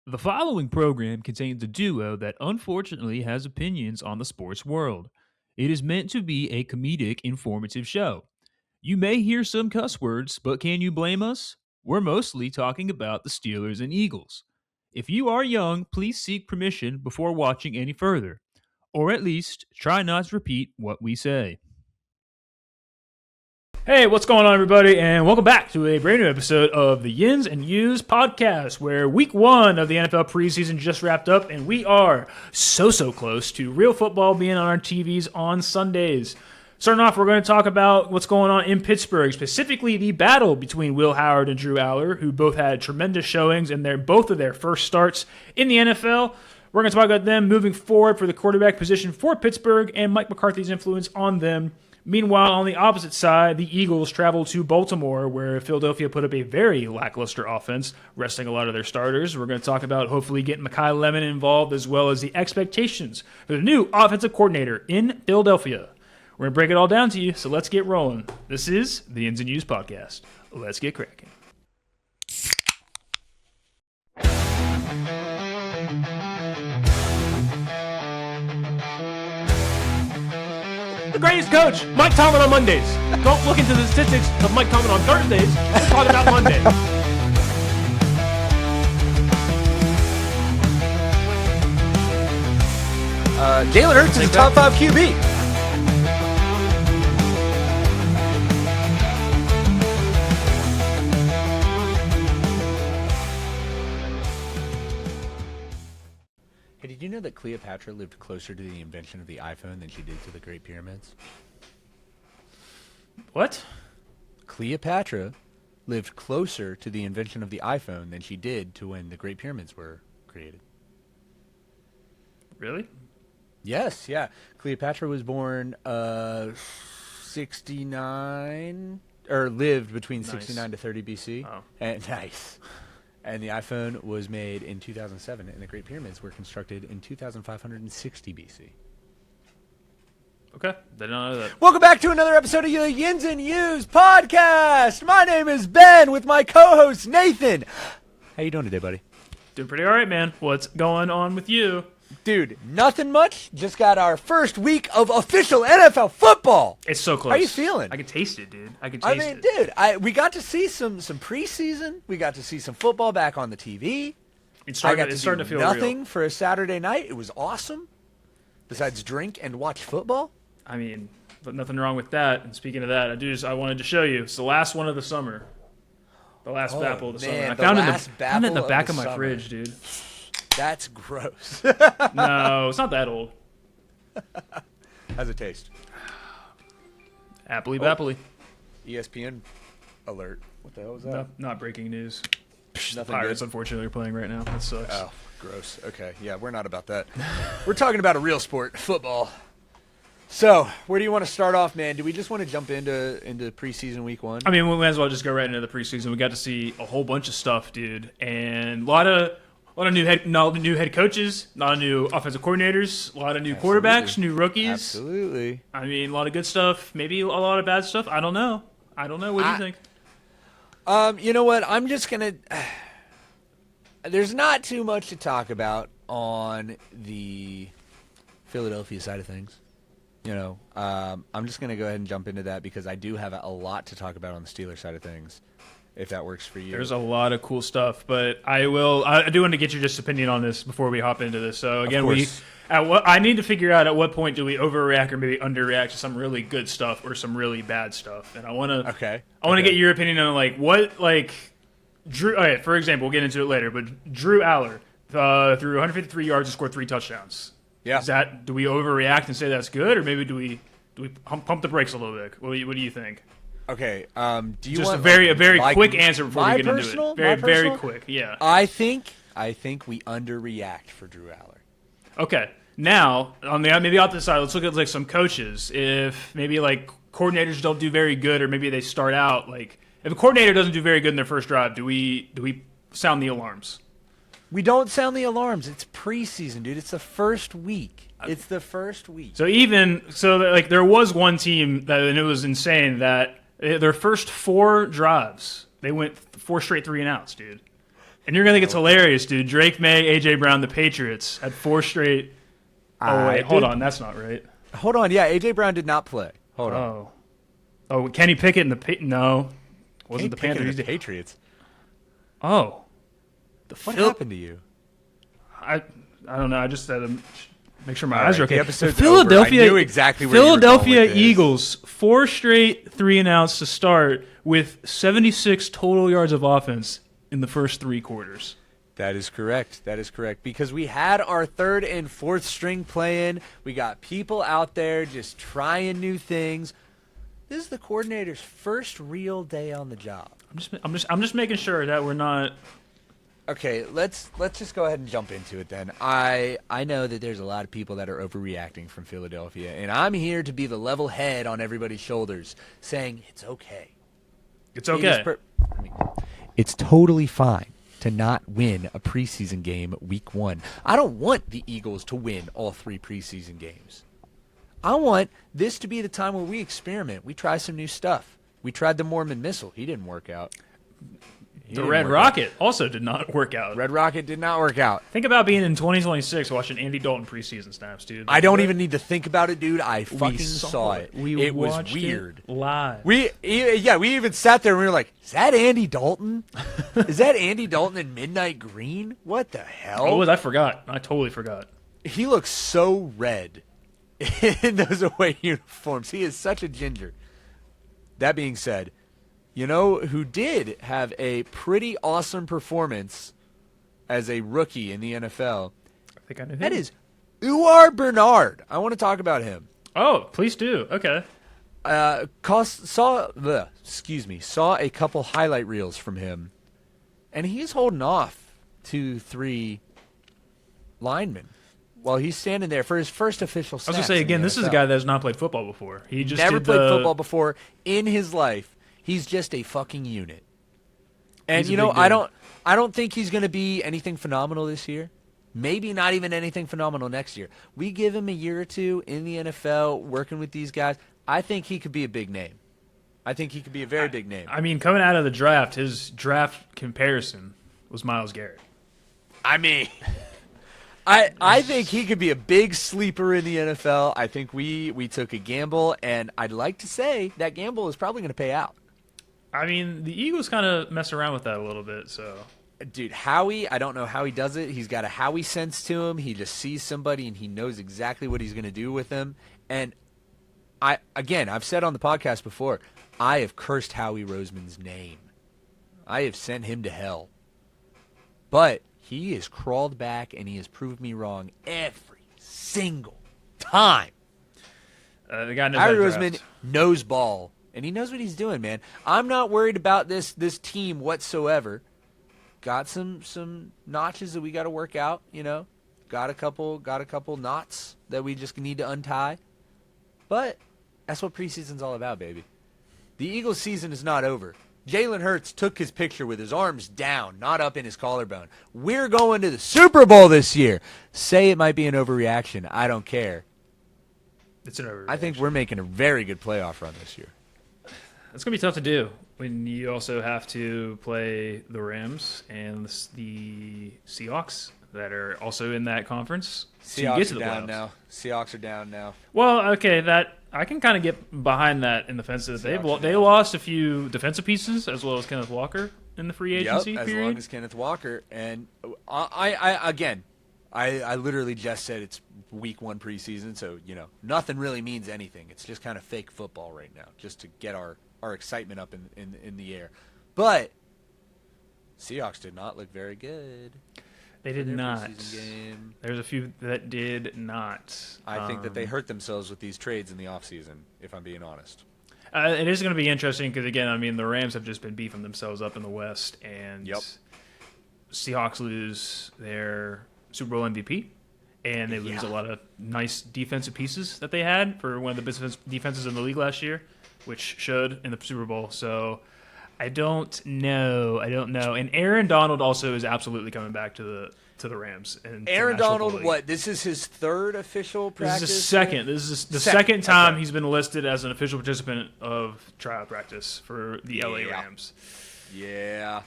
The following program contains a duo that unfortunately has opinions on the sports world. It is meant to be a comedic, informative show. You may hear some cuss words, but can you blame us? We're mostly talking about the Steelers and Eagles. If you are young, please seek permission before watching any further, or at least try not to repeat what we say. Hey, what's going on, everybody, and welcome back to a brand new episode of the Yins and Yous podcast, where week one of the NFL preseason just wrapped up, and we are so close to real football being on our TVs on Sundays. Starting off, we're going to talk about what's going on in Pittsburgh, specifically the battle between Will Howard and Drew Aller, who both had tremendous showings in both of their first starts in the NFL. We're going to talk about them moving forward for the quarterback position for Pittsburgh and Mike McCarthy's influence on them. Meanwhile, on the opposite side, the Eagles travel to Baltimore, where Philadelphia put up a very lackluster offense, resting a lot of their starters. We're going to talk about hopefully getting Mekhi Lemon involved, as well as the expectations for the new offensive coordinator in Philadelphia. We're going to break it all down to you, so let's get rolling. This is the Ins and Yous podcast. Let's get cracking. The greatest coach, Mike Tomlin on Mondays. Don't look into the statistics of Mike Tomlin on Thursdays. Let's talk about Monday. Jalen Hurts is a top 5 QB. Hey, did you know that Cleopatra lived closer to the invention of the iPhone than she did to the Great Pyramids? What? Cleopatra lived closer to the invention of the iPhone than she did to when the Great Pyramids were created. Really? Yes, yeah. Cleopatra was born 69, or lived between 69 to 30 BC. Oh. And nice. And the iPhone was made in 2007, and the Great Pyramids were constructed in 2560 BC. Okay, did not know that. Welcome back to another episode of the Yins and Yous podcast. My name is Ben with my co-host Nathan. How you doing today, buddy? Doing pretty all right, man. What's going on with you? Dude, nothing much. Just got our first week of official NFL football. It's so close. How you feeling? I can taste it, dude. I can taste it. Dude, we got to see some preseason. We got to see some football back on the TV. It's starting to feel nothing real. for a Saturday night. It was awesome. Besides drink and watch football. I mean, but nothing wrong with that. And speaking of that, I wanted to show you. It's the last one of the summer. The last Bapple of the summer. I found it in the back of my fridge, dude. That's gross. No, it's not that old. How's it taste? Appley. ESPN alert. What the hell was that? Not breaking news. Nothing Pirates, good. unfortunately, are playing right now. That sucks. Oh, gross. Okay, yeah, we're not about that. We're talking about a real sport, football. So, where do you want to start off, man? Do we just want to jump into preseason week one? I mean, we might as well just go right into the preseason. We got to see a whole bunch of stuff, dude, and a lot of new head coaches, a lot of new offensive coordinators, a lot of new quarterbacks, new rookies. Absolutely. I mean, a lot of good stuff, maybe a lot of bad stuff. I don't know. What do you think? You know what? I'm just gonna. There's not too much to talk about on the Philadelphia side of things. You know, I'm just gonna go ahead and jump into that because I do have a lot to talk about on the Steelers side of things. If that works for you. There's a lot of cool stuff, but I do want to get your just opinion on this before we hop into this. So again, I need to figure out at what point do we overreact or maybe underreact to some really good stuff or some really bad stuff. And I want to get your opinion on Drew. All right, for example, we'll get into it later, but Drew Aller threw 153 yards and scored 3 touchdowns. Yeah. Do we overreact and say that's good, or maybe do we pump the brakes a little bit? What do you think? Okay. Do you just want a very quick answer before we get into it? Very quick. Yeah. I think we underreact for Drew Aller. Okay. Now on the opposite side, let's look at some coaches. If maybe coordinators don't do very good, or maybe they start out if a coordinator doesn't do very good in their first drive, do we sound the alarms? We don't sound the alarms. It's preseason, dude. It's the first week. So there was one team and it was insane that their first 4 drives, they went 4 straight 3-and-outs, dude. And you're going to think it's hilarious, dude. Drake May, A.J. Brown, the Patriots had 4 straight. Oh, wait. Hold on. That's not right. Hold on. Yeah, A.J. Brown did not play. Hold on. Oh, Kenny Pickett and the no. Wasn't the Panthers. The Patriots. Oh. What happened to you? I don't know. I just said make sure my eyes are okay. The episode's Philadelphia, over. I knew exactly where Philadelphia you were going with this. Eagles, 4 straight 3-and-outs to start with 76 total yards of offense in the first 3 quarters. That is correct. Because we had our 3rd and 4th string playing. We got people out there just trying new things. This is the coordinator's first real day on the job. I'm just making sure that we're not. Okay, let's just go ahead and jump into it then. I know that there's a lot of people that are overreacting from Philadelphia, and I'm here to be the level head on everybody's shoulders, saying it's okay. It's okay. It's totally fine to not win a preseason game week 1. I don't want the Eagles to win all 3 preseason games. I want this to be the time where we experiment. We try some new stuff. We tried the Mormon missile. He didn't work out. The Red Rocket also did not work out. Red Rocket did not work out. Think about being in 2026 watching Andy Dalton preseason snaps, dude. I don't even need to think about it, dude. I fucking saw it. It was weird. Live. We even sat there and we were like, is that Andy Dalton? Is that Andy Dalton in Midnight Green? What the hell? What was I forgot? I totally forgot. He looks so red in those away uniforms. He is such a ginger. That being said, you know who did have a pretty awesome performance as a rookie in the NFL? I think I knew him. That is Uar Bernard. I want to talk about him. Oh, please do. Okay. Saw a couple highlight reels from him, and he's holding off 2-3 linemen while he's standing there for his first official snaps. I was going to say, again, this is a guy that has not played football before. He just never played football before in his life. He's just a fucking unit. And, you know, I don't think he's going to be anything phenomenal this year. Maybe not even anything phenomenal next year. We give him a year or 2 in the NFL working with these guys. I think he could be a big name. I think he could be a very big name. I mean, coming out of the draft, his draft comparison was Myles Garrett. I mean, I think he could be a big sleeper in the NFL. I think we took a gamble, and I'd like to say that gamble is probably going to pay out. I mean, the Eagles kind of mess around with that a little bit, so. Dude, Howie, I don't know how he does it. He's got a Howie sense to him. He just sees somebody, and he knows exactly what he's going to do with them. And, I've said on the podcast before, I have cursed Howie Roseman's name. I have sent him to hell. But he has crawled back, and he has proved me wrong every single time. The guy knows Howie Roseman knows ball. And he knows what he's doing, man. I'm not worried about this team whatsoever. Got some notches that we got to work out, you know. Got a couple knots that we just need to untie. But that's what preseason's all about, baby. The Eagles season is not over. Jalen Hurts took his picture with his arms down, not up in his collarbone. We're going to the Super Bowl this year. Say it might be an overreaction. I don't care. It's an overreaction. I think we're making a very good playoff run this year. It's going to be tough to do when you also have to play the Rams and the Seahawks that are also in that conference. Seahawks are down now. Seahawks are down now. Well, okay, that I can kind of get behind that in the sense that they lost a few defensive pieces as well as Kenneth Walker in the free agency period. As long as Kenneth Walker. And I literally just said it's week 1 preseason, so, you know, nothing really means anything. It's just kind of fake football right now, just to get our excitement up in the air. But Seahawks did not look very good. They did not. Game. There's a few that did not. I think that they hurt themselves with these trades in the offseason, if I'm being honest. It is going to be interesting because, again, I mean, the Rams have just been beefing themselves up in the West, and Seahawks lose their Super Bowl MVP, and they lose a lot of nice defensive pieces that they had for one of the best defenses in the league last year, which showed in the Super Bowl. So I don't know. And Aaron Donald also is absolutely coming back to the Rams. And Aaron Donald, what? This is his 3rd official practice? This is his second. This is the second time he's been listed as an official participant of trial practice for the LA Rams. Yeah.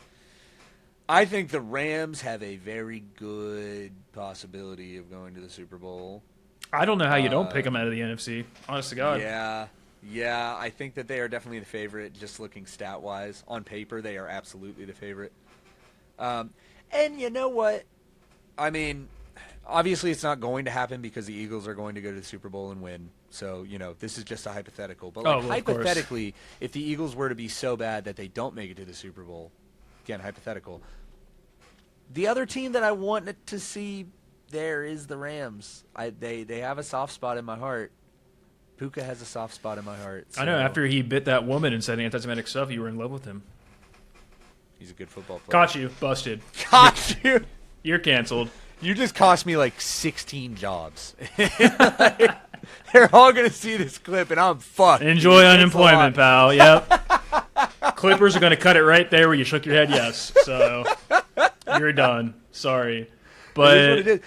I think the Rams have a very good possibility of going to the Super Bowl. I don't know how you don't pick them out of the NFC. Honest to God. Yeah. I think that they are definitely the favorite, just looking stat-wise. On paper, they are absolutely the favorite. And you know what? I mean, obviously it's not going to happen because the Eagles are going to go to the Super Bowl and win. So, this is just a hypothetical. But hypothetically, if the Eagles were to be so bad that they don't make it to the Super Bowl, again, hypothetical, the other team that I want to see there is the Rams. They have a soft spot in my heart. Puka has a soft spot in my heart. So. I know. After he bit that woman and said anti-Semitic stuff, you were in love with him. He's a good football player. Caught you. Busted. Caught you. You're canceled. You just cost me like 16 jobs. They're all going to see this clip, and I'm fucked. Enjoy unemployment, pal. Yep. Clippers are going to cut it right there where you shook your head yes. So you're done. Sorry. But it is what it is.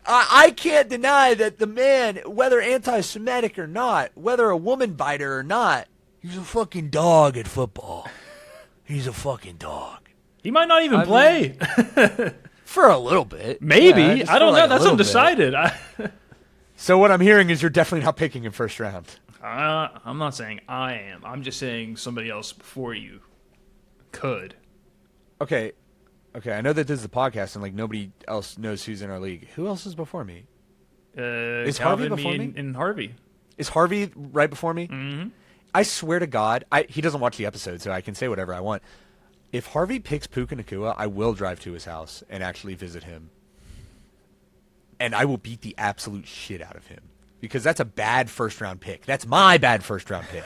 I can't deny that the man, whether anti-Semitic or not, whether a woman biter or not, he's a fucking dog at football. He's a fucking dog. He might not even play. For a little bit. Maybe. Yeah, I don't know. That's undecided. So what I'm hearing is you're definitely not picking him first round. I'm not saying I am. I'm just saying somebody else before you could. Okay, I know that this is a podcast and like nobody else knows who's in our league. Who else is before me? Is Harvey before me? And Harvey. Is Harvey right before me? Mm-hmm. I swear to God, he doesn't watch the episode, so I can say whatever I want. If Harvey picks Puka Nacua, I will drive to his house and actually visit him. And I will beat the absolute shit out of him. Because that's a bad first-round pick. That's my bad first-round pick.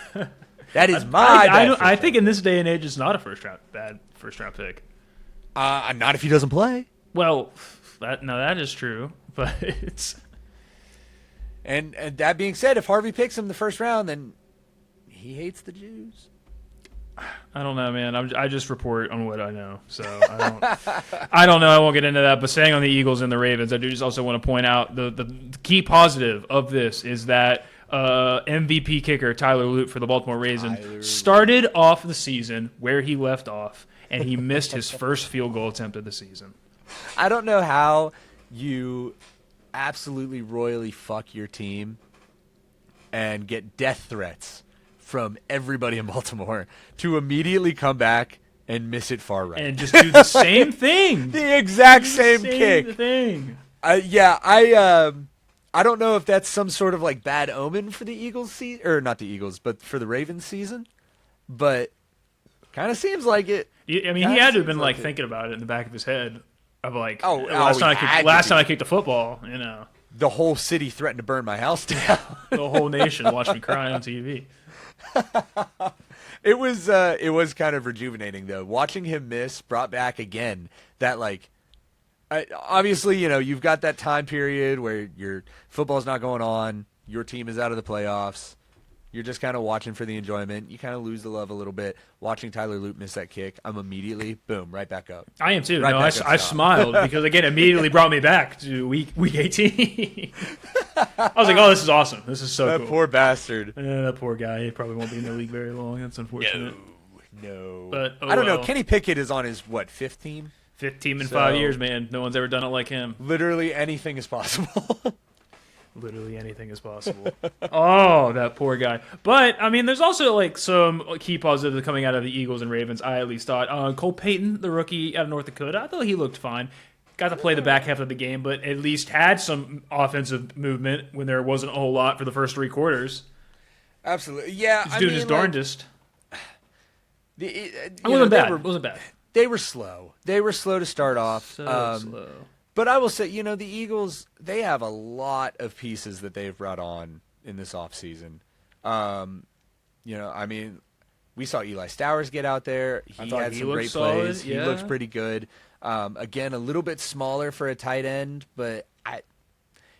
That is my bad I think in this day and age, it's not a bad first-round pick. Not if he doesn't play. Well, that is true. But it's... And that being said, if Harvey picks him the first round, then he hates the Jews. I don't know, man. I just report on what I know, so I don't know. I won't get into that. But staying on the Eagles and the Ravens, I do just also want to point out the key positive of this is that MVP kicker Tyler Lute for the Baltimore Ravens started off the season where he left off, and he missed his first field goal attempt of the season. I don't know how you absolutely royally fuck your team and get death threats from everybody in Baltimore to immediately come back and miss it far right. And just do the same thing. The exact same kick. Thing. I don't know if that's some sort of like bad omen for the Eagles season, or not the Eagles, but for the Ravens season. But kind of seems like it. I mean, he had to have been like thinking about it in the back of his head of like, last time I kicked the football, The whole city threatened to burn my house down. The whole nation watched me cry on TV. It was kind of rejuvenating though. Watching him miss brought back again that like, obviously you've got that time period where your football's not going on, your team is out of the playoffs. You're just kind of watching for the enjoyment. You kind of lose the love a little bit. Watching Tyler Lute miss that kick, I'm immediately, boom, right back up. I am too. I smiled because, again, it immediately brought me back to week 18. I was like, oh, this is awesome. This is so cool. That poor bastard. That poor guy. He probably won't be in the league very long. That's unfortunate. No. But, I don't know. Kenny Pickett is on his, fifth team? Fifth team in 5 years, man. No one's ever done it like him. Literally anything is possible. Literally anything is possible. Oh, that poor guy. But, I mean, there's also, like, some key positives coming out of the Eagles and Ravens, I at least thought. Cole Payton, the rookie out of North Dakota, I thought he looked fine. Got to play the back half of the game, but at least had some offensive movement when there wasn't a whole lot for the first 3 quarters. Absolutely. Yeah, He's doing his darndest. It wasn't bad. It wasn't bad. They were slow. They were slow to start off. Slow. But I will say, the Eagles, they have a lot of pieces that they've brought on in this offseason. I mean, we saw Eli Stowers get out there. He had some great plays. Yeah. He looks pretty good. Again, a little bit smaller for a tight end, but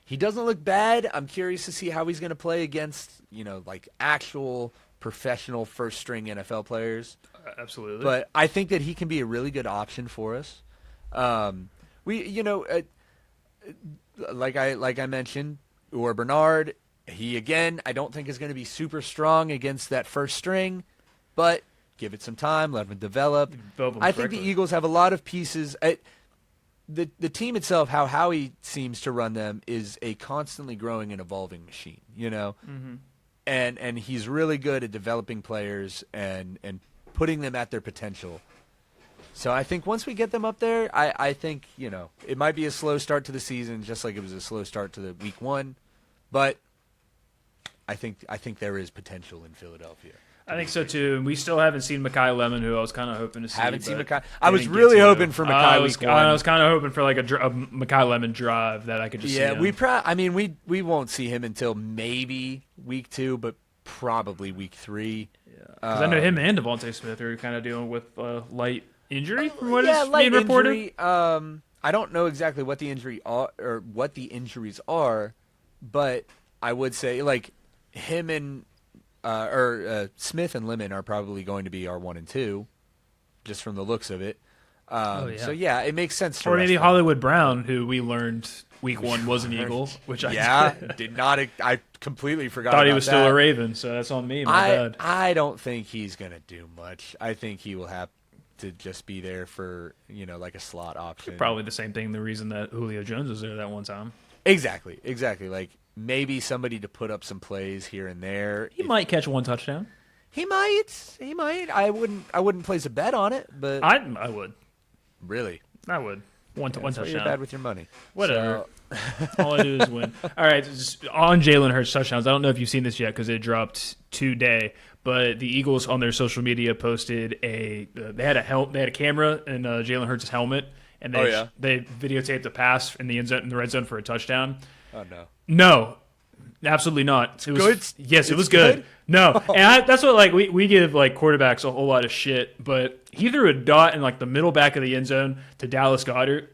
he doesn't look bad. I'm curious to see how he's going to play against, like actual professional first-string NFL players. Absolutely. But I think that he can be a really good option for us. Like I mentioned, or Bernard, he again I don't think is going to be super strong against that first string, but give it some time, let him develop. I think the correctly. Eagles have a lot of pieces. The team itself, how Howie seems to run them, is a constantly growing and evolving machine, Mm-hmm. And he's really good at developing players and putting them at their potential. So I think once we get them up there, I think, it might be a slow start to the season, just like it was a slow start to the week 1, but I think there is potential in Philadelphia. I think so too. We still haven't seen Mekhi Lemon, who I was kind of hoping to see. Haven't seen but Mekhi. they I was didn't really get to. hoping for Mekhi week 1. I was kind of hoping for like a Mekhi Lemon drive that I could just see him. We won't see him until maybe week 2, but probably week 3. Yeah, because I know him and Devontae Smith are kind of dealing with light injury from what is light being reported. Injury. I don't know exactly what the injury are or what the injuries are, but I would say like him and Smith and Lemon are probably going to be our 1 and 2, just from the looks of it. So yeah, it makes sense. Or maybe Hollywood Brown, who we learned week 1 was an Eagle, which I did not. I completely forgot. Thought he about was that. still a Raven, so that's on me. My bad. I don't think he's gonna do much. I think he will have to just be there for like a slot option. Probably the same thing. The reason that Julio Jones was there that one time. Exactly. Like maybe somebody to put up some plays here and there. He might catch 1 touchdown. He might. I wouldn't place a bet on it, but I would. Really? I would. One touchdown. You're bad with your money. Whatever. All I do is win. All right, just on Jalen Hurts touchdowns. I don't know if you've seen this yet because it dropped today. But the Eagles on their social media posted they had a camera in Jalen Hurts' helmet, and they videotaped a pass in the end zone, in the red zone for a touchdown. Oh no. No, absolutely not. It was good? Yes, it was good. No, and that's what we give quarterbacks a whole lot of shit. But he threw a dot in the middle back of the end zone to Dallas Goedert.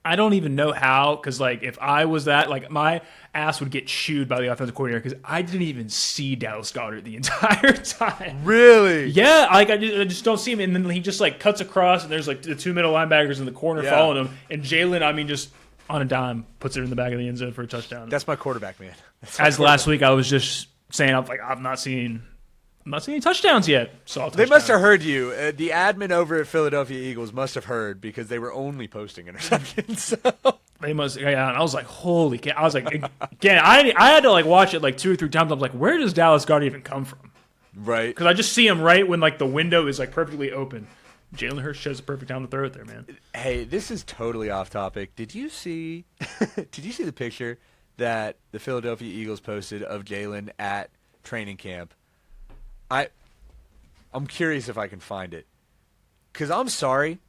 I don't even know how, because if I was that, my ass would get chewed by the offensive coordinator because I didn't even see Dallas Goedert the entire time. Really? Yeah, I just don't see him, and then he just cuts across, and there's the 2 middle linebackers in the corner following him, and Jalen, just on a dime puts it in the back of the end zone for a touchdown. That's my quarterback, man. Last week I was just saying, I'm not seeing any touchdowns yet. They must have heard you. The admin over at Philadelphia Eagles must have heard because they were only posting interceptions. So. They must. Yeah, and I was like, holy cow. I was like, again, I had to watch it 2 or 3 times. I was like, where does Dallas Goedert even come from? Right. Because I just see him right when the window is perfectly open. Jalen Hurts chose the perfect time to throw it there, man. Hey, this is totally off topic. Did you see the picture that the Philadelphia Eagles posted of Jalen at training camp? I'm curious if I can find it. Because I'm sorry,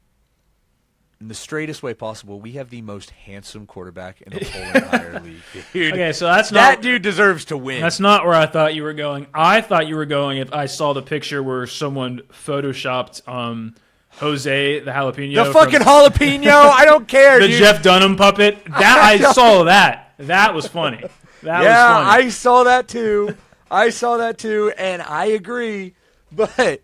in the straightest way possible, we have the most handsome quarterback in the whole entire league. Dude, okay, so that dude deserves to win. That's not where I thought you were going. I thought you were going if I saw the picture where someone photoshopped Jose the jalapeno. The fucking jalapeno. I don't care. The dude. Jeff Dunham puppet. That I saw that. That was funny. That was funny. I saw that too. And I agree. But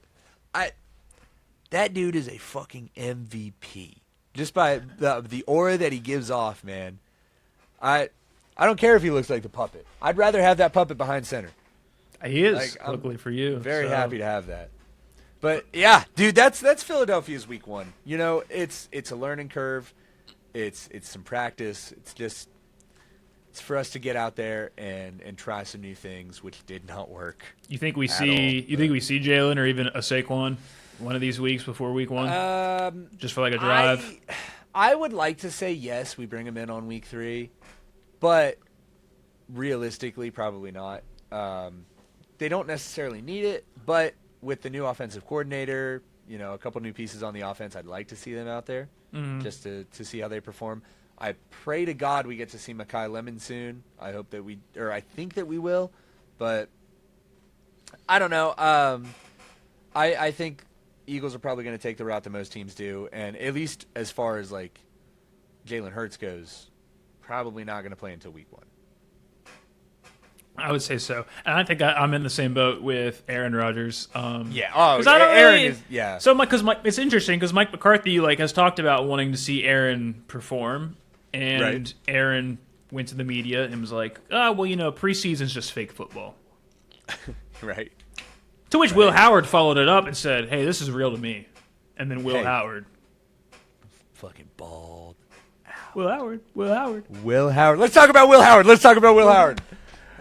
that dude is a fucking MVP. Just by the aura that he gives off, man. I don't care if he looks like the puppet. I'd rather have that puppet behind center. He is, luckily for you. Very happy to have that. But yeah, dude, that's Philadelphia's week 1. It's a learning curve. It's some practice. It's for us to get out there and try some new things, which did not work. You think we see Jalen or even a Saquon one of these weeks before week 1? Just for a drive? I would like to say yes, we bring him in on week 3, but realistically, probably not. They don't necessarily need it, but with the new offensive coordinator, a couple new pieces on the offense, I'd like to see them out there just to see how they perform. I pray to God we get to see Mekhi Lemon soon. I think that we will, but I don't know. I think Eagles are probably going to take the route that most teams do, and at least as far as Jalen Hurts goes, probably not going to play until week 1. I would say so, and I think I'm in the same boat with Aaron Rodgers. Yeah. Aaron is. Yeah. So, it's interesting because Mike McCarthy has talked about wanting to see Aaron perform, and right. Aaron went to the media and was like, "Oh, well, preseason's just fake football." Right. To which Will Howard followed it up and said, "Hey, this is real to me." And then Will Howard, fucking bald. Will Howard. Will Howard. Let's talk about Will Howard.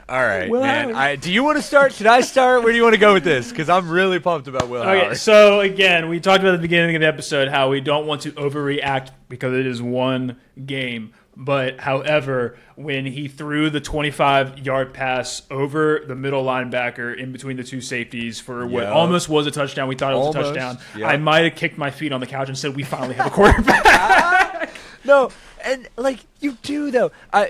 All right, man. Do you want to start? Should I start? Where do you want to go with this? Because I'm really pumped about Will Howard. Okay, so again, we talked about at the beginning of the episode how we don't want to overreact because it is one game. But, however, when he threw the 25-yard pass over the middle linebacker in between the two safeties for what almost was a touchdown, we thought it was a touchdown. Yep. I might have kicked my feet on the couch and said, we finally have a quarterback. No, and, like, you do, though. I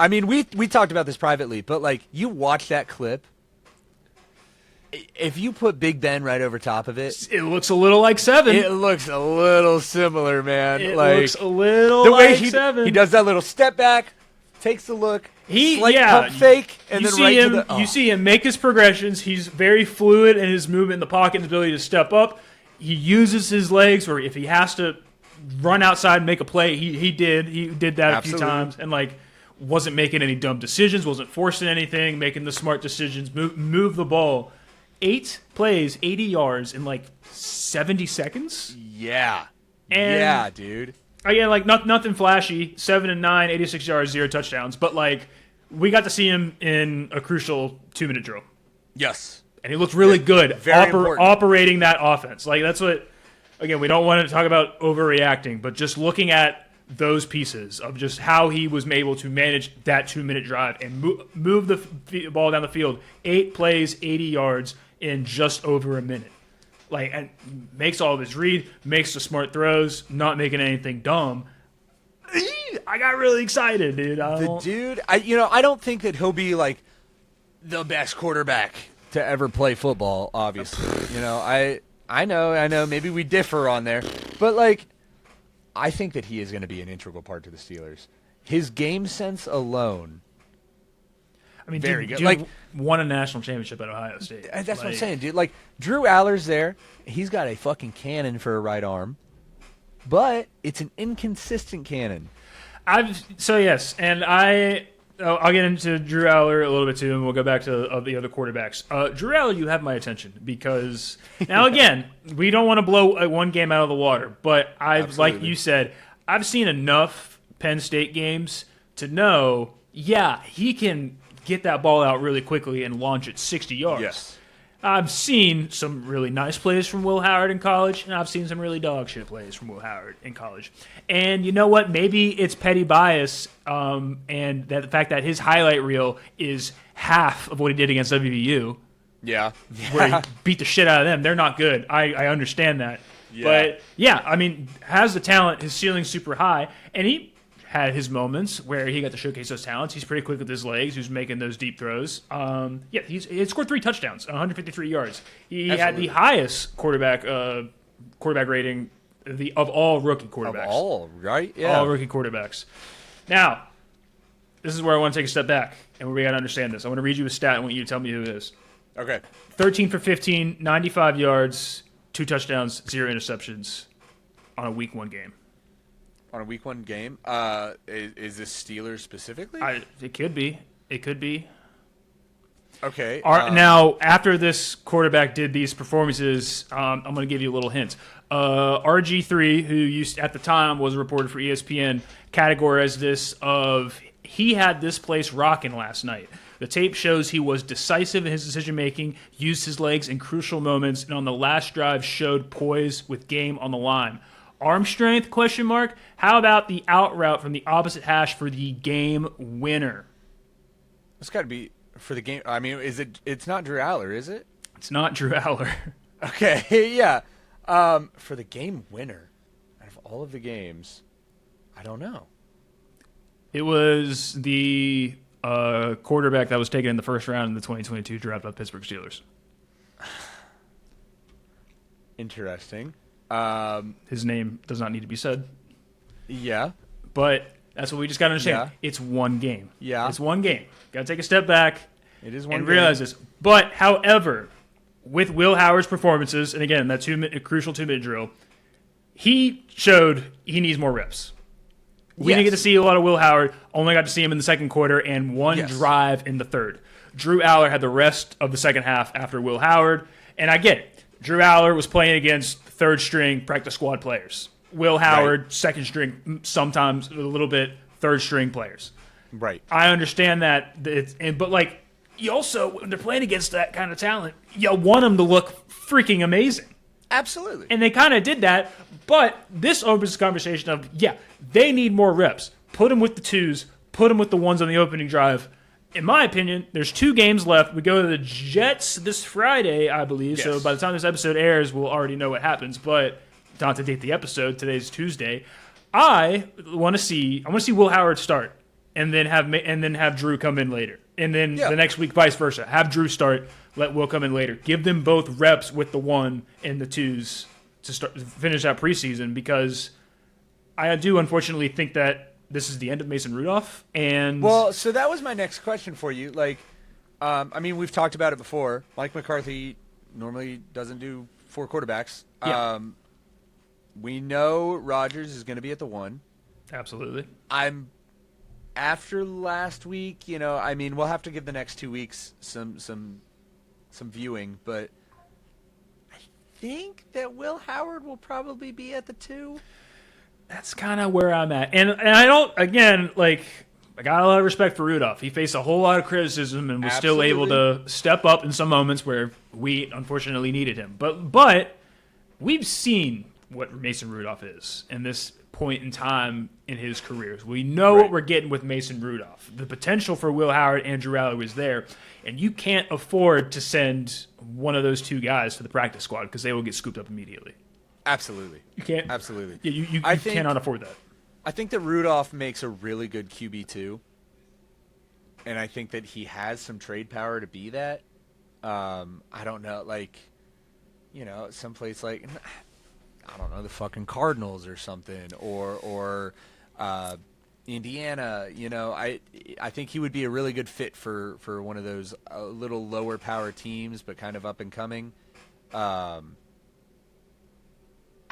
mean, we talked about this privately, but, like, you watch that clip. If you put Big Ben right over top of it, it looks a little like 7. It looks a little similar, man. It looks a little like 7. He does that little step back, takes a look, pump fake, and then You see him make his progressions. He's very fluid in his movement in the pocket and his ability to step up. He uses his legs, or if he has to run outside and make a play, he did. He did that a few times, and wasn't making any dumb decisions, wasn't forcing anything, making the smart decisions, move the ball. 8 plays, 80 yards in 70 seconds. Yeah. And dude. Again, nothing flashy. 7 and 9, 86 yards, 0 touchdowns. But we got to see him in a crucial 2-minute drill. Yes. And he looked really good operating that offense. That's what. Again, we don't want to talk about overreacting, but just looking at those pieces of just how he was able to manage that 2-minute drive and move the ball down the field. 8 plays, 80 yards in just over a minute. And makes all of his read, makes the smart throws, not making anything dumb. I got really excited, dude. I don't think that he'll be the best quarterback to ever play football, obviously. I know, maybe we differ on there, but I think that he is going to be an integral part to the Steelers. His game sense alone. I mean, very good. Dude won a national championship at Ohio State. That's what I'm saying, dude. Drew Aller's there. He's got a fucking cannon for a right arm, but it's an inconsistent cannon. Yes, and I'll get into Drew Aller a little bit too, and we'll go back to the other quarterbacks. Drew Aller, you have my attention because now again, we don't want to blow one game out of the water, but like you said, I've seen enough Penn State games to know, he can get that ball out really quickly and launch it 60 yards. Yes. I've seen some really nice plays from Will Howard in college, and I've seen some really dog shit plays from Will Howard in college. And you know what? Maybe it's petty bias, and the fact that his highlight reel is half of what he did against WVU. Yeah. Where he beat the shit out of them. They're not good. I understand that. Yeah. But, has the talent. His ceiling's super high, and he had his moments where he got to showcase those talents. He's pretty quick with his legs. He was making those deep throws. He scored 3 touchdowns, 153 yards. He had the highest quarterback rating of all rookie quarterbacks. Of all, right? Yeah. All rookie quarterbacks. Now, this is where I want to take a step back, and we got to understand this. I want to read you a stat. I want you to tell me who it is. Okay. 13 for 15, 95 yards, 2 touchdowns, 0 interceptions on a Week 1 game. On a Week 1 game? Is this Steelers specifically? It could be. It could be. Okay. Now, after this quarterback did these performances, I'm going to give you a little hint. RG3, who at the time was a reporter for ESPN, categorized this of he had this place rocking last night. The tape shows he was decisive in his decision-making, used his legs in crucial moments, and on the last drive showed poise with game on the line. Arm strength, ? How about the out route from the opposite hash for the game winner? It's got to be for the game. I mean, it's not Drew Aller, is it? It's not Drew Aller. Okay, yeah. For the game winner, out of all of the games, I don't know. It was the quarterback that was taken in the first round in the 2022 draft by Pittsburgh Steelers. Interesting. His name does not need to be said. Yeah. But that's what we just got to understand. Yeah. It's one game. Yeah. It's one game. Got to take a step back. It is one and game. Realize this. But, however, with Will Howard's performances, and again, that crucial 2-minute drill, he showed he needs more reps. We didn't get to see a lot of Will Howard. Only got to see him in the second quarter and one drive in the third. Drew Aller had the rest of the second half after Will Howard. And I get it. Drew Aller was playing against third-string practice squad players. Will Howard, right. second-string, sometimes a little bit third-string players. Right. I understand that. But, like, you also, when they're playing against that kind of talent, you want them to look freaking amazing. Absolutely. And they kind of did that. But this opens the conversation of, they need more reps. Put them with the twos. Put them with the ones on the opening drive. In my opinion, there's 2 games left. We go to the Jets this Friday, I believe. Yes. So by the time this episode airs, we'll already know what happens. But not to date the episode, today's Tuesday. I want to see Will Howard start, and then have Drew come in later, and then the next week vice versa. Have Drew start, let Will come in later. Give them both reps with the 1 and the 2s to finish out preseason, because I do unfortunately think that this is the end of Mason Rudolph. And well, so that was my next question for you. Like, I mean, we've talked about it before. Mike McCarthy normally doesn't do 4 quarterbacks. Yeah. We know Rodgers is going to be at the 1. Absolutely. After last week, I mean, we'll have to give the next 2 weeks some viewing, but I think that Will Howard will probably be at the 2. That's kind of where I'm at. And I don't, again, like, I got a lot of respect for Rudolph. He faced a whole lot of criticism and was still able to step up in some moments where we unfortunately needed him. But we've seen what Mason Rudolph is in this point in time in his career. We know what we're getting with Mason Rudolph. The potential for Will Howard and Drew Aller was there, and you can't afford to send one of those 2 guys to the practice squad because they will get scooped up immediately. Absolutely. You can't. Absolutely. Yeah, you cannot afford that. I think that Rudolph makes a really good QB2, and I think that he has some trade power to be that. I don't know, like, someplace like, I don't know, the fucking Cardinals or something, or Indiana. I think he would be a really good fit for one of those little lower power teams, but kind of up and coming.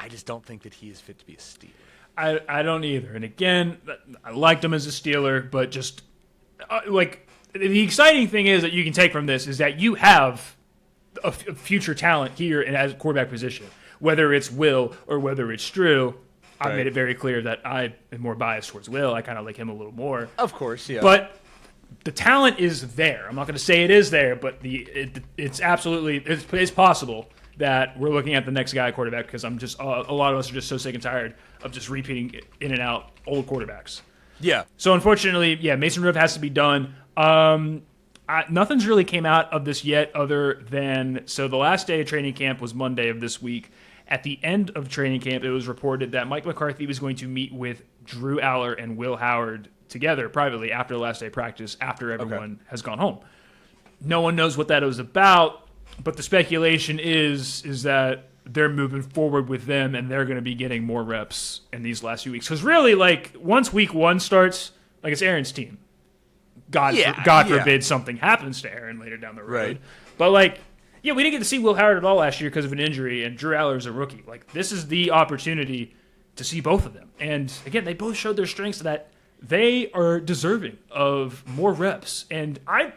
I just don't think that he is fit to be a Steeler. I don't either. And again, I liked him as a Steeler, but just the exciting thing is that you can take from this is that you have a future talent here as quarterback position, whether it's Will or whether it's Drew. I've made it very clear that I am more biased towards Will. I kind of like him a little more. Of course, yeah. But the talent is there. I'm not going to say it is there, but it's absolutely it's possible that we're looking at the next guy at quarterback, because I'm just a lot of us are just so sick and tired of just repeating in and out old quarterbacks. Yeah. So unfortunately, Mason Rudolph has to be done. Nothing's really came out of this yet, other than the last day of training camp was Monday of this week. At the end of training camp, it was reported that Mike McCarthy was going to meet with Drew Aller and Will Howard together privately after the last day of practice, after everyone has gone home. No one knows what that was about. But the speculation is that they're moving forward with them, and they're going to be getting more reps in these last few weeks. Because really, like, once week 1 starts, like, it's Aaron's team. God forbid something happens to Aaron later down the road. Right. But, like, we didn't get to see Will Howard at all last year because of an injury, and Drew Aller is a rookie. Like, this is the opportunity to see both of them. And, again, they both showed their strengths that they are deserving of more reps. And I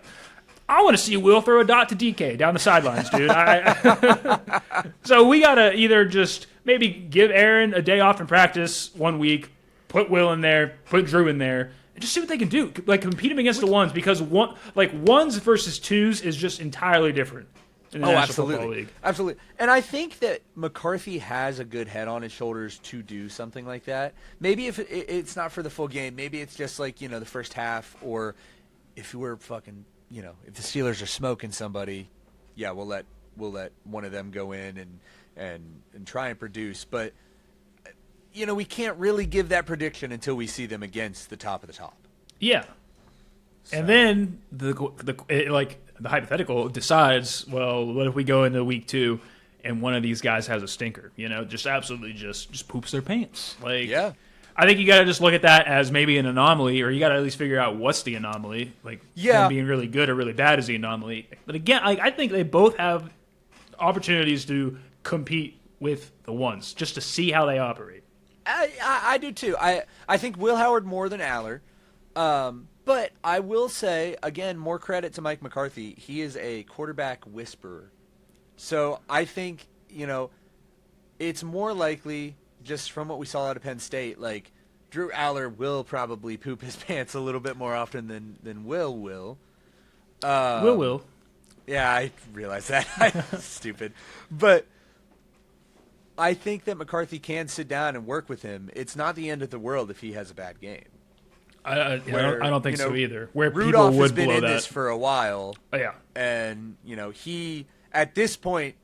want to see Will throw a dot to DK down the sidelines, dude. So we got to either just maybe give Aaron a day off in practice 1 week, put Will in there, put Drew in there, and just see what they can do. Like, compete them against the ones, because ones versus 2s is just entirely different in the National Football League. Absolutely. And I think that McCarthy has a good head on his shoulders to do something like that. Maybe if it's not for the full game, maybe it's just like, the first half, or if we're fucking, if the Steelers are smoking somebody, we'll let one of them go in and try and produce. But we can't really give that prediction until we see them against the top of the top. Yeah. So. And then the hypothetical decides, well, what if we go into week 2 and one of these guys has a stinker? Just absolutely just poops their pants. I think you got to just look at that as maybe an anomaly, or you got to at least figure out what's the anomaly. Them being really good or really bad is the anomaly. But again, I think they both have opportunities to compete with the ones, just to see how they operate. I do too. I think Will Howard more than Aller. But I will say, again, more credit to Mike McCarthy. He is a quarterback whisperer. So I think, it's more likely, just from what we saw out of Penn State, like Drew Aller will probably poop his pants a little bit more often than Will. Will. Yeah, I realize that. I'm stupid. But I think that McCarthy can sit down and work with him. It's not the end of the world if he has a bad game. I don't think so either. Where Rudolph people would has been blow in that. this for a while. Oh, yeah. And, he, at this point,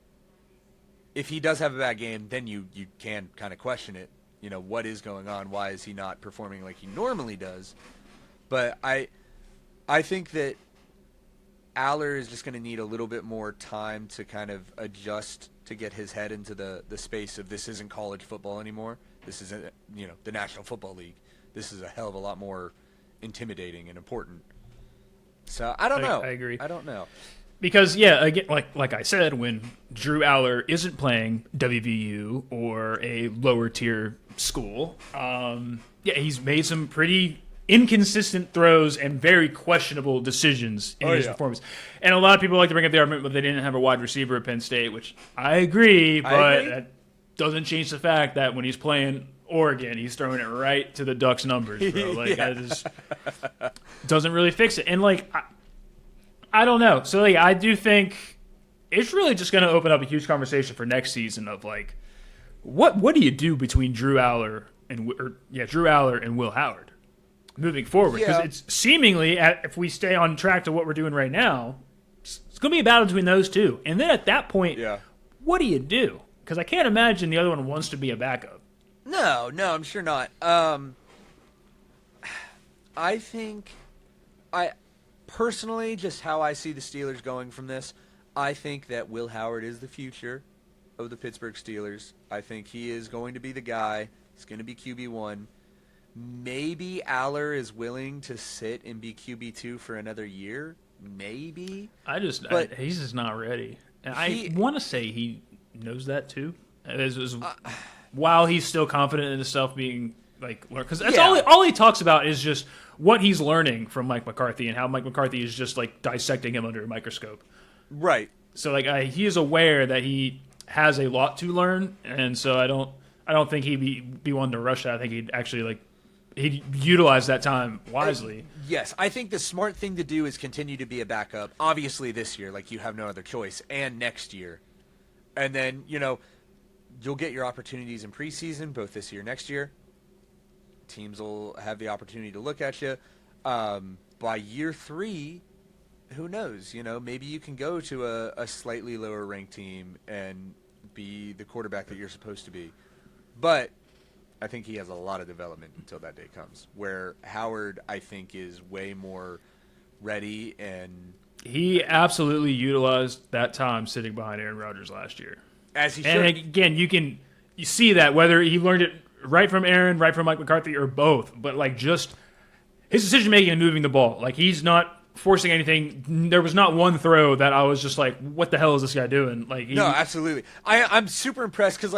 if he does have a bad game, then you can kind of question it. What is going on? Why is he not performing like he normally does? But I think that Aller is just going to need a little bit more time to kind of adjust to get his head into the space of this isn't college football anymore. This isn't, the National Football League. This is a hell of a lot more intimidating and important. So I don't know. I agree. I don't know. Because, yeah, again, like I said, when Drew Aller isn't playing WVU or a lower tier school, he's made some pretty inconsistent throws and very questionable decisions in his performance. And a lot of people like to bring up the argument that they didn't have a wide receiver at Penn State, which I agree, but that doesn't change the fact that when he's playing Oregon, he's throwing it right to the Ducks' numbers, bro. That just doesn't really fix it. And, I don't know. So, I do think it's really just going to open up a huge conversation for next season of, what do you do between Drew Aller and Will Howard moving forward? Because it's seemingly, if we stay on track to what we're doing right now, it's going to be a battle between those two. And then at that point, what do you do? Because I can't imagine the other one wants to be a backup. No, I'm sure not. I think personally, just how I see the Steelers going from this, I think that Will Howard is the future of the Pittsburgh Steelers. I think he is going to be the guy. He's going to be QB1. Maybe Aller is willing to sit and be QB2 for another year. Maybe. He's just not ready. And I want to say he knows that too. While he's still confident in himself being because that's all he talks about is just what he's learning from Mike McCarthy and how Mike McCarthy is just dissecting him under a microscope. Right. So he is aware that he has a lot to learn, and so I don't think he'd be one to rush that. I think he'd actually he'd utilize that time wisely. Yes, I think the smart thing to do is continue to be a backup. Obviously this year, you have no other choice, and next year. And then, you'll get your opportunities in preseason, both this year and next year. Teams will have the opportunity to look at you. By year 3, who knows? Maybe you can go to a slightly lower ranked team and be the quarterback that you're supposed to be. But I think he has a lot of development until that day comes, where Howard, I think, is way more ready. And he absolutely utilized that time sitting behind Aaron Rodgers last year. As he should. And again, you see that whether he learned it right from Aaron, right from Mike McCarthy, or both. But just his decision making and moving the ball, he's not forcing anything. There was not one throw that I was just what the hell is this guy doing? No, absolutely. I'm super impressed because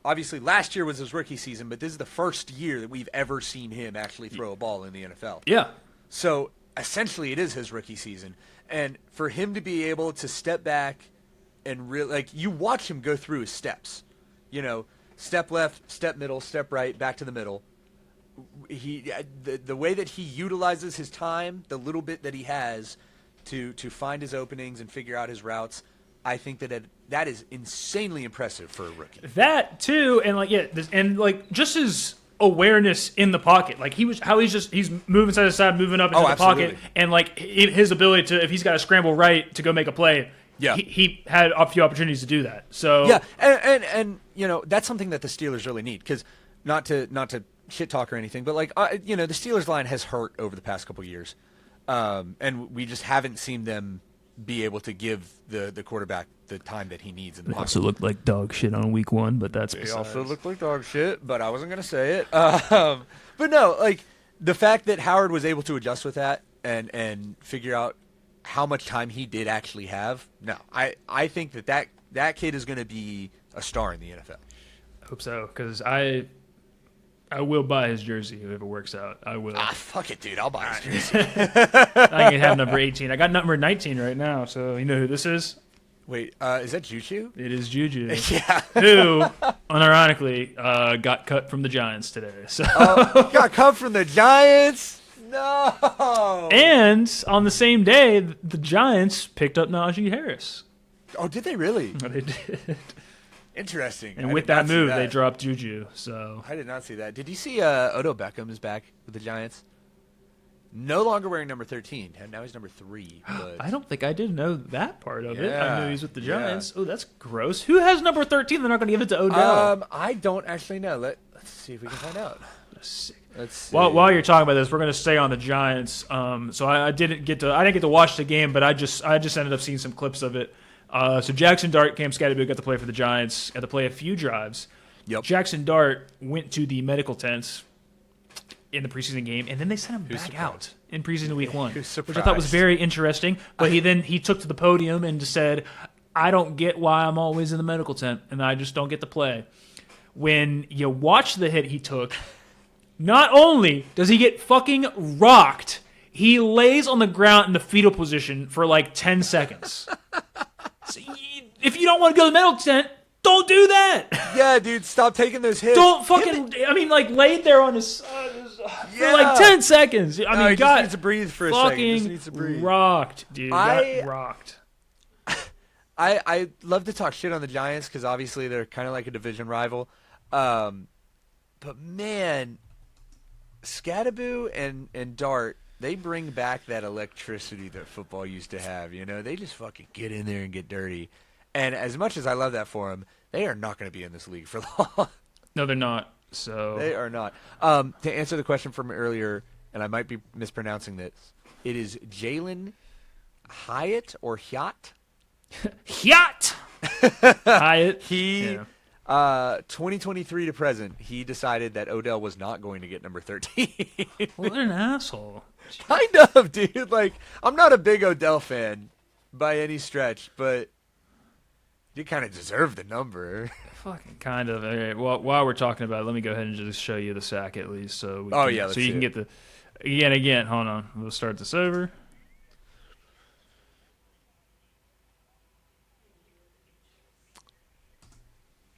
obviously last year was his rookie season, but this is the first year that we've ever seen him actually throw a ball in the NFL. Yeah. So essentially, it is his rookie season, and for him to be able to step back and really you watch him go through his steps, step left, step middle, step right, back to the middle. The way that he utilizes his time, the little bit that he has to find his openings and figure out his routes, I think that is insanely impressive for a rookie. That too, and just his awareness in the pocket, he's moving side to side, moving up into the pocket, and his ability to, if he's got to scramble right to go make a play. Yeah, he had a few opportunities to do that. So yeah, and that's something that the Steelers really need, because not to shit talk or anything, but the Steelers line has hurt over the past couple years, and we just haven't seen them be able to give the quarterback the time that he needs in the pocket. Also looked like dog shit on week 1, but that's they also looked like dog shit, but I wasn't gonna say it. But no, the fact that Howard was able to adjust with that and figure out how much time he did actually have. No, I think that kid is going to be a star in the NFL. I hope so, because I I will buy his jersey if it works out. I will. Fuck it, dude. I'll buy his jersey. I can have number 18. I got number 19 right now, so you know who this is? Wait, is that Juju? It is Juju. Yeah. Who, unironically, got cut from the Giants today. So. Got cut from the Giants? No. And on the same day, the Giants picked up Najee Harris. Oh, did they really? They did. Interesting. And with that move, they dropped Juju. So I did not see that. Did you see Odell Beckham is back with the Giants? No longer wearing number 13. Now he's number 3. But I don't think I did know that part of it. I Yeah, knew he's with the yeah. Giants. Oh, that's gross. Who has number 13? They're not going to give it to Odell. I don't actually know. Let's see if we can find out. Sick. Let's see. While you're talking about this, we're going to stay on the Giants. So I didn't get to watch the game, but I just ended up seeing some clips of it. So Jackson Dart, Cam Scatterby got to play for the Giants. Got to play a few drives. Yep. Jackson Dart went to the medical tent in the preseason game, and then they sent him back surprised? out in preseason week 1, Who's which I thought was surprised? very interesting. But he took to the podium and just said, "I don't get why I'm always in the medical tent, and I just don't get to play." When you watch the hit he took, not only does he get fucking rocked, he lays on the ground in the fetal position for like 10 seconds. So if you don't want to go to the medical tent, don't do that. Yeah, dude, stop taking those hits. Don't fucking. I mean, like laid there on his for like 10 seconds. I mean, he got just needs to breathe for a second. He just fucking needs to breathe. rocked, dude. I- Got rocked. I love to talk shit on the Giants because obviously they're kind of like a division rival. But man, Scatterby and Dart, they bring back that electricity that football used to have. You know, they just fucking get in there and get dirty. And as much as I love that for them, they are not going to be in this league for long. No, they're not. So They are not. To answer the question from earlier, and I might be mispronouncing this, it is Jalen Hyatt or Hyatt. Hyatt. Hyatt. He, Yeah. 2023 to present, he decided that Odell was not going to get number 13. Well, they're an asshole. Kind of, dude. Like, I'm not a big Odell fan by any stretch, but you kind of deserve the number. Fucking kind of. All right. Well, while we're talking about it, let me go ahead and just show you the sack at least, so we Oh, yeah, let's so you see can it. get the again. Hold on, we'll start this over.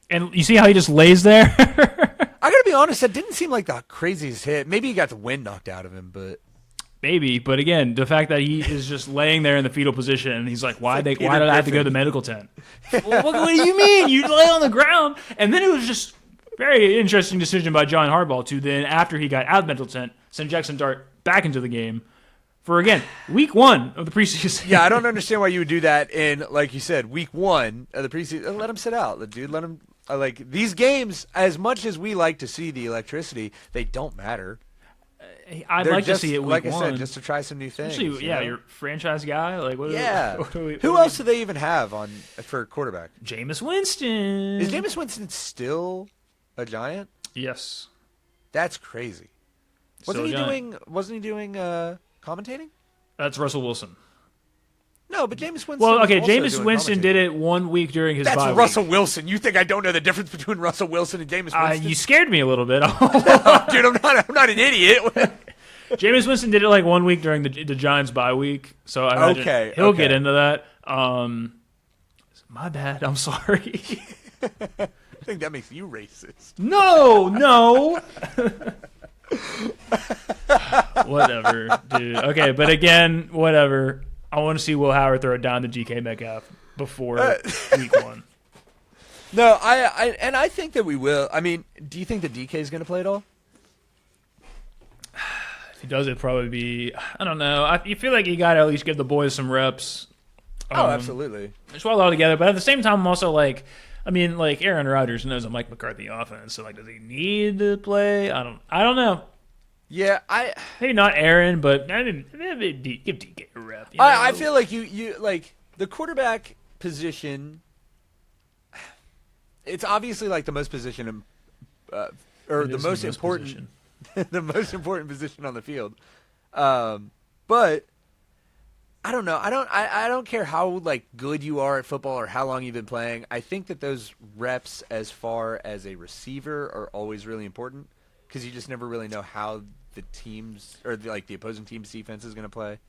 And you see how he just lays there? I gotta be honest, that didn't seem like the craziest hit. Maybe he got the wind knocked out of him, but Maybe, but again, the fact that he is just laying there in the fetal position, and he's like, "Why like did Peter I have to go to the Griffin. medical tent?" Well, what do you mean? You lay on the ground, and then it was just very interesting decision by John Harbaugh to then, after he got out of the medical tent, send Jackson Dart back into the game for again week 1 of the preseason. yeah, I don't understand why you would do that in, like you said, week 1 of the preseason. Let him sit out, dude. Let him. Like these games, as much as we like to see the electricity, they don't matter. I'd They're like just, to see it week like 1. I said, just to try some new things. Especially, you know? your franchise guy. Like, what? Yeah. What Who else do they even have on for quarterback? Jameis Winston. Is Jameis Winston still a Giant? Yes. That's crazy. Still a Giant. Wasn't he doing commentating? That's Russell Wilson. No, but Jameis Winston. Well, okay, was also Jameis doing Winston did commentating. it 1 week during his That's bye Russell week. Wilson. You think I don't know the difference between Russell Wilson and Jameis Winston? You scared me a little bit. Dude, I'm not an idiot. Jameis Winston did it like 1 week during the Giants bye week, so I imagine Okay, he'll okay. get into that. My bad. I'm sorry. I think that makes you racist. No. Whatever, dude. Okay, but again, whatever. I want to see Will Howard throw it down to GK Metcalf before week 1. No, I think that we will. I mean, do you think that DK is going to play at all? If he does, it'd probably be, I don't know. You feel like you got to at least give the boys some reps. Oh, absolutely. Just while all together, but at the same time, I'm also like, I mean, like Aaron Rodgers knows a Mike McCarthy offense, so like, does he need to play? I don't know. Yeah, Maybe not Aaron, but I mean, give DK a rep. You know? I feel like you like the quarterback position. It's obviously like the most position, or It the is most important, position. the most important position on the field. But I don't know. I don't care how like good you are at football or how long you've been playing. I think that those reps, as far as a receiver, are always really important because you just never really know how the teams or the opposing team's defense is going to play.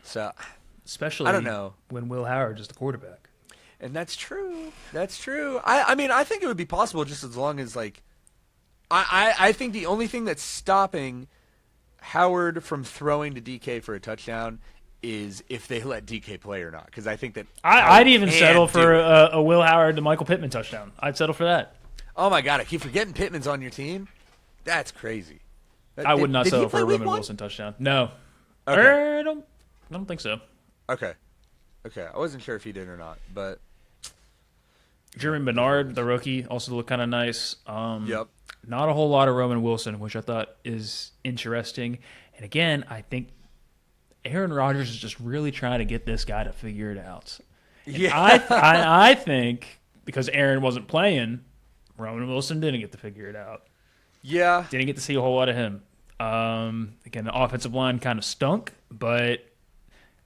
So, especially I don't know when Will Howard is the quarterback. And that's true. That's true. I mean, I think it would be possible just as long as I think the only thing that's stopping Howard from throwing to DK for a touchdown is if they let DK play or not. Because I think that I'd even settle for a Will Howard to Michael Pittman touchdown. I'd settle for that. Oh my God! I keep forgetting Pittman's on your team. That's crazy. I would not settle for a Roman Wilson touchdown. No, Okay. I don't think so. Okay. I wasn't sure if he did or not, but Jeremy Bernard, the rookie, also looked kind of nice. Yep. Not a whole lot of Roman Wilson, which I thought is interesting. And again, I think Aaron Rodgers is just really trying to get this guy to figure it out. Yeah. I think because Aaron wasn't playing, Roman Wilson didn't get to figure it out. Yeah. Didn't get to see a whole lot of him. Again, the offensive line kind of stunk, but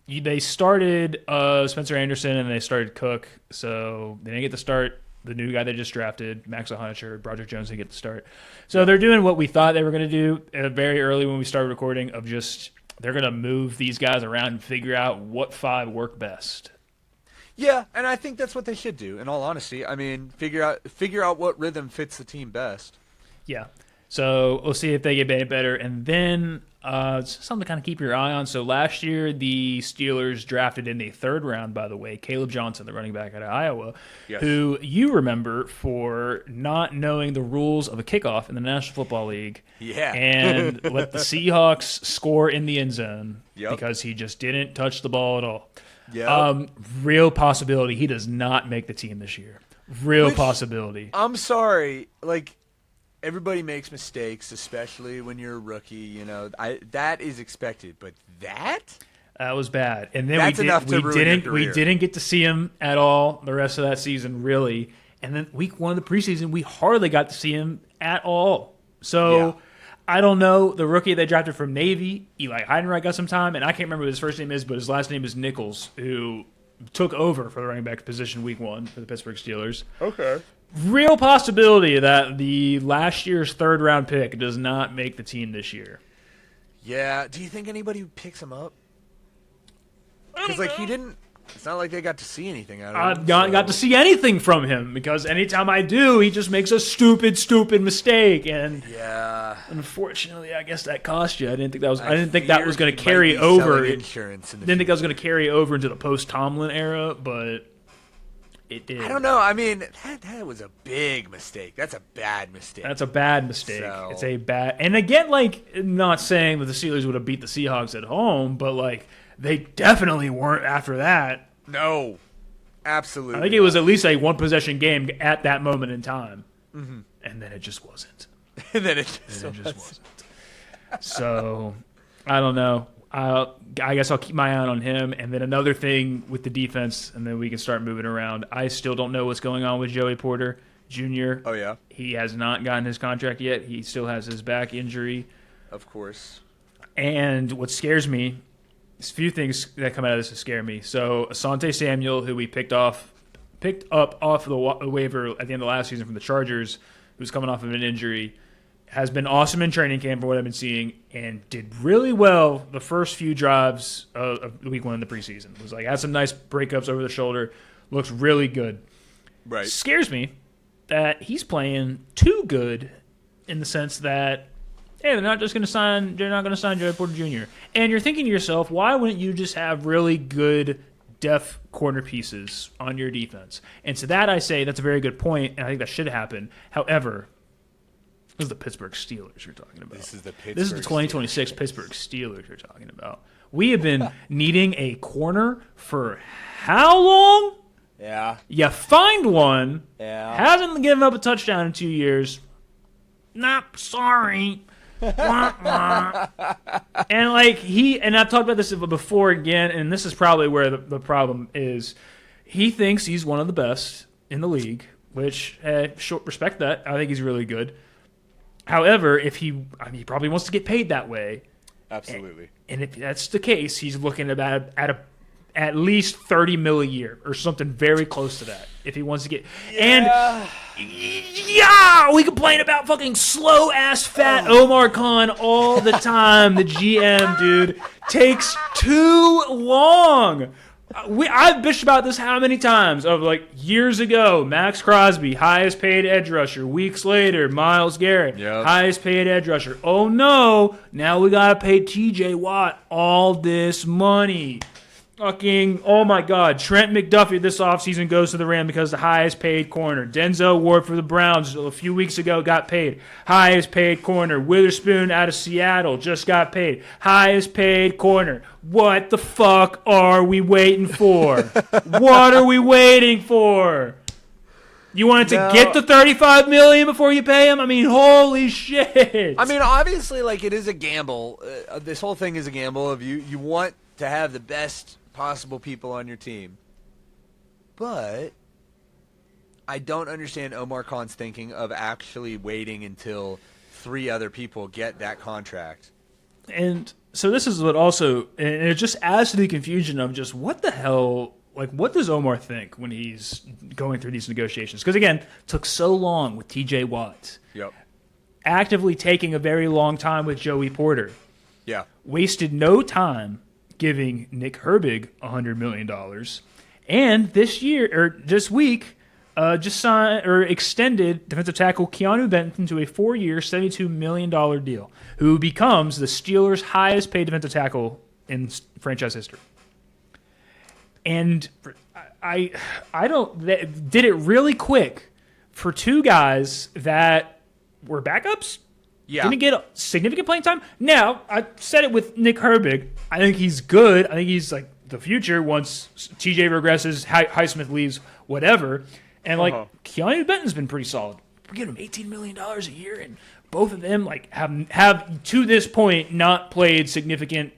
they started Spencer Anderson and they started Cook, so they didn't get to start the new guy they just drafted, Max Hunter. Broderick Jones didn't get to start. So they're doing what we thought they were going to do very early when we started recording of just they're going to move these guys around and figure out what five work best. Yeah, and I think that's what they should do, in all honesty. I mean, figure out what rhythm fits the team best. Yeah. So we'll see if they get any better. And then something to kind of keep your eye on. So last year, the Steelers drafted in the third round, by the way, Caleb Johnson, the running back out of Iowa, yes. who you remember for not knowing the rules of a kickoff in the National Football League. Yeah. And let the Seahawks score in the end zone because he just didn't touch the ball at all. Yep. Real possibility he does not make the team this year. Real possibility. I'm sorry. Everybody makes mistakes, especially when you're a rookie. You know, that is expected. But that was bad. And then that's enough to ruin your career. We didn't get to see him at all the rest of that season, really. And then week one of the preseason, we hardly got to see him at all. So I don't know. The rookie they drafted from Navy, Eli Heidenreich, got some time, and I can't remember what his first name is, but his last name is Nichols, who took over for the running back position week one for the Pittsburgh Steelers. Okay. Real possibility that the last year's third-round pick does not make the team this year. Yeah. Do you think anybody picks him up? Because he didn't. It's not like they got to see anything out of him. I got to see anything from him because anytime I do, he just makes a stupid mistake. And unfortunately, I guess that cost you. I didn't think that was going to carry over. Insurance. Didn't think that was going to carry over into the post-Tomlin era, but it did. I don't know. I mean, that was a big mistake. That's a bad mistake. That's a bad mistake. So. It's a bad. And again, not saying that the Steelers would have beat the Seahawks at home, but they definitely weren't after that. No, absolutely. I think it was at least a one-possession game at that moment in time, and then it just wasn't. And then it just wasn't. So I don't know. I guess I'll keep my eye on him. And then another thing with the defense, and then we can start moving around. I still don't know what's going on with Joey Porter Jr. Oh, yeah? He has not gotten his contract yet. He still has his back injury. Of course. And what scares me, there's a few things that come out of this that scare me. So Asante Samuel, who we picked up off the waiver at the end of last season from the Chargers, who's coming off of an injury, has been awesome in training camp for what I've been seeing and did really well the first few drives of week one in the preseason. It was had some nice breakups over the shoulder. Looks really good. Right. Scares me that he's playing too good in the sense that, hey, they're not going to sign Joey Porter Jr. And you're thinking to yourself, why wouldn't you just have really good depth corner pieces on your defense? And to that I say that's a very good point, and I think that should happen. However, this is the Pittsburgh Steelers you're talking about. This is the 2026 Pittsburgh Steelers you're talking about. We have been needing a corner for how long? Yeah. You find one. Yeah. Hasn't given up a touchdown in 2 years. Not sorry. Wah, wah. And I've talked about this before again, and this is probably where the problem is. He thinks he's one of the best in the league, which respect that. I think he's really good. However, he probably wants to get paid that way. Absolutely. And if that's the case, he's looking at at least $30 million a year or something very close to that if he wants to get. Yeah. And we complain about fucking slow ass fat Omar Khan all the time. The GM, dude, takes too long. I've bitched about this how many times? Of like years ago, Max Crosby, highest paid edge rusher. Weeks later, Myles Garrett, highest paid edge rusher. Oh no, now we gotta pay TJ Watt all this money. Fucking, oh my God. Trent McDuffie this offseason goes to the Rams because the highest paid corner. Denzel Ward for the Browns a few weeks ago got paid. Highest paid corner. Witherspoon out of Seattle just got paid. Highest paid corner. What the fuck are we waiting for? What are we waiting for? You wanted to get the $35 million before you pay him? I mean, holy shit. I mean, obviously, like, it is a gamble. This whole thing is a gamble of you want to have the best possible people on your team. But I don't understand Omar Khan's thinking of actually waiting until 3 other people get that contract. And so this is what also, and it just adds to the confusion of just what the hell, like what does Omar think when he's going through these negotiations? Because again, took so long with TJ Watt. Yep. Actively taking a very long time with Joey Porter. Yeah. Wasted no time giving Nick Herbig $100 million, and this week, just signed or extended defensive tackle Keanu Benton to a 4-year, $72 million deal, who becomes the Steelers' highest paid defensive tackle in franchise history. And I did it really quick for 2 guys that were backups. Yeah. Didn't get significant playing time. Now, I said it with Nick Herbig. I think he's good. I think he's like the future once TJ regresses, Highsmith leaves, whatever. And like Keanu Benton's been pretty solid. We give him $18 million a year, and both of them like have to this point not played significant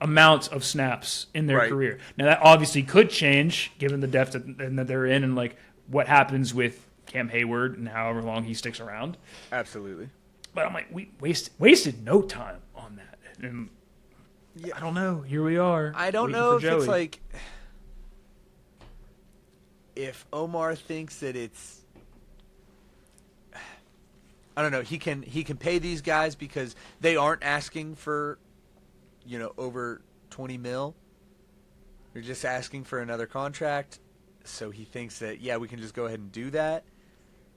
amounts of snaps in their career. Now that obviously could change given the depth that they're in and like what happens with Cam Hayward and however long he sticks around. Absolutely. But I'm like, we wasted no time on that. And I don't know. Here we are. I don't know if it's like if Omar thinks that it's. I don't know. He can pay these guys because they aren't asking for, over $20 million. They're just asking for another contract, so he thinks that we can just go ahead and do that.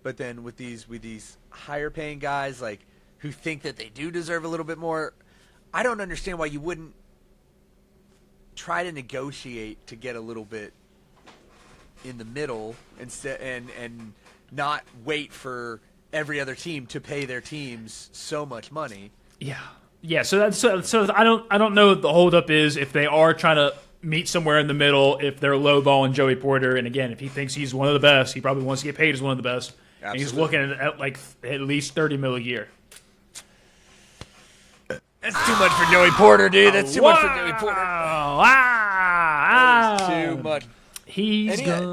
But then with these higher paying guys like who think that they do deserve a little bit more, I don't understand why you wouldn't try to negotiate to get a little bit in the middle instead and not wait for every other team to pay their teams so much money. Yeah. So I don't know what the holdup is if they are trying to meet somewhere in the middle. If they're lowballing Joey Porter, and again, if he thinks he's one of the best, he probably wants to get paid as one of the best. Absolutely. And he's looking at like at least $30 million a year. That's too much for Joey Porter, dude. That's too much for Joey Porter. That is too much. Do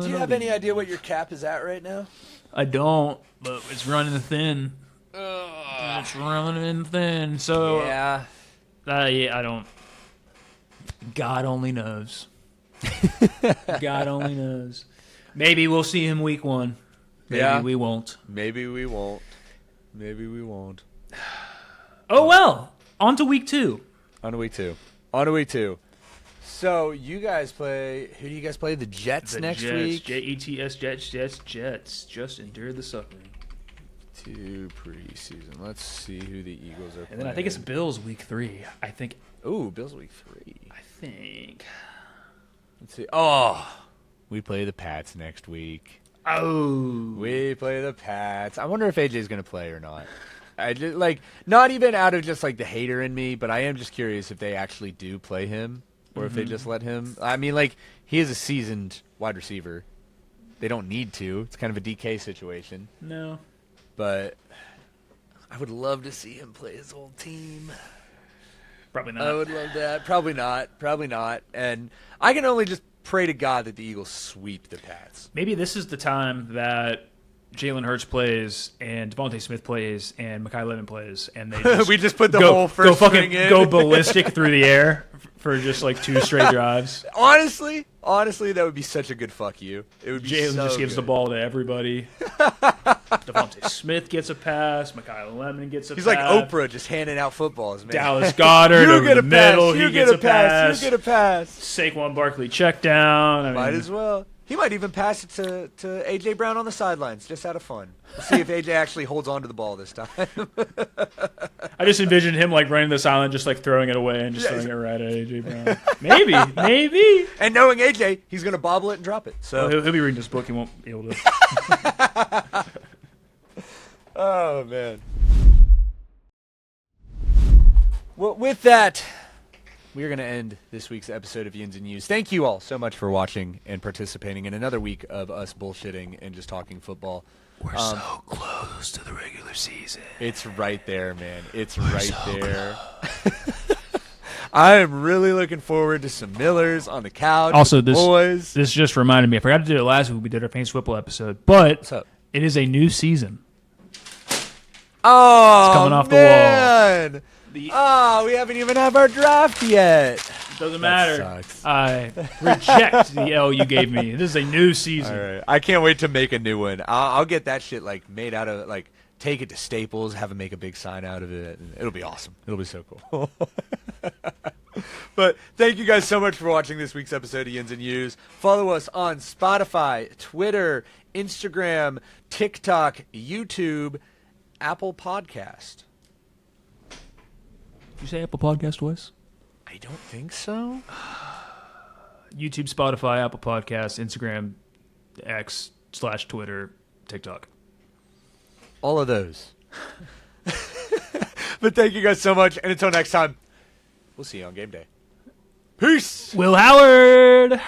you have any idea what your cap is at right now? I don't, but it's running thin. It's running thin. So I don't. God only knows. God only knows. Maybe we'll see him week 1. Maybe we won't. Maybe we won't. Oh well. On to week 2. On to week two. So you guys play. Who do you guys play? The Jets next week. Jets. Jets. Just endure the suffering. 2 preseason. Let's see who the Eagles are playing. And then I think it's Bills week 3. I think. Ooh, Bills week 3. I think. Let's see. Oh, we play the Pats next week. Oh, we play the Pats. I wonder if AJ's going to play or not. I just, not even out of just like the hater in me, but I am just curious if they actually do play him or if they just let him. I mean, he is a seasoned wide receiver. They don't need to. It's kind of a DK situation. No. But I would love to see him play his old team. Probably not. I would love that. Probably not. And I can only just pray to God that the Eagles sweep the Pats. Maybe this is the time that Jalen Hurts plays and Devontae Smith plays and Mekhi Levin plays, and they just we just put the whole first string in. Go ballistic through the air for just 2 straight drives. Honestly, Honestly, that would be such a good fuck you. It would be Jalen so just gives good. the ball to everybody. Devontae Smith gets a pass. Mykyle Lemon gets a He's pass. like Oprah just handing out footballs, man. Dallas Goddard You over get the a pass. middle. You He get gets a pass. You get a pass. Saquon Barkley check down. Might as well. He might even pass it to A.J. Brown on the sidelines, just out of fun. We'll see if A.J. actually holds on to the ball this time. I just envisioned him like running the silent, just like throwing it away and just throwing it right at A.J. Brown. Maybe. And knowing A.J., he's going to bobble it and drop it. So Well, he'll be reading this book. He won't be able to. Oh, man. Well, with that, we are going to end this week's episode of Yins and Yous. Thank you all so much for watching and participating in another week of us bullshitting and just talking football. We're so close to the regular season. It's right there, man. It's right there. I am really looking forward to some Millers on the couch. Also, with the boys. this just reminded me. I forgot to do it last week. We did our Fantasy Football episode, but What's up? it is a new season. Oh, It's coming off the man. We haven't even had our draft yet. Doesn't That matter. sucks. I reject the L you gave me. This is a new season. All right. I can't wait to make a new one. I'll get that shit like made out of like take it to Staples, have them make a big sign out of it. And it'll be awesome. It'll be so cool. But thank you guys so much for watching this week's episode of Yins and Yous. Follow us on Spotify, Twitter, Instagram, TikTok, YouTube, Apple Podcast. Did you say Apple Podcast twice? I don't think so. YouTube, Spotify, Apple Podcasts, Instagram, X/Twitter, TikTok. All of those. But thank you guys so much. And until next time, we'll see you on game day. Peace. Will Howard.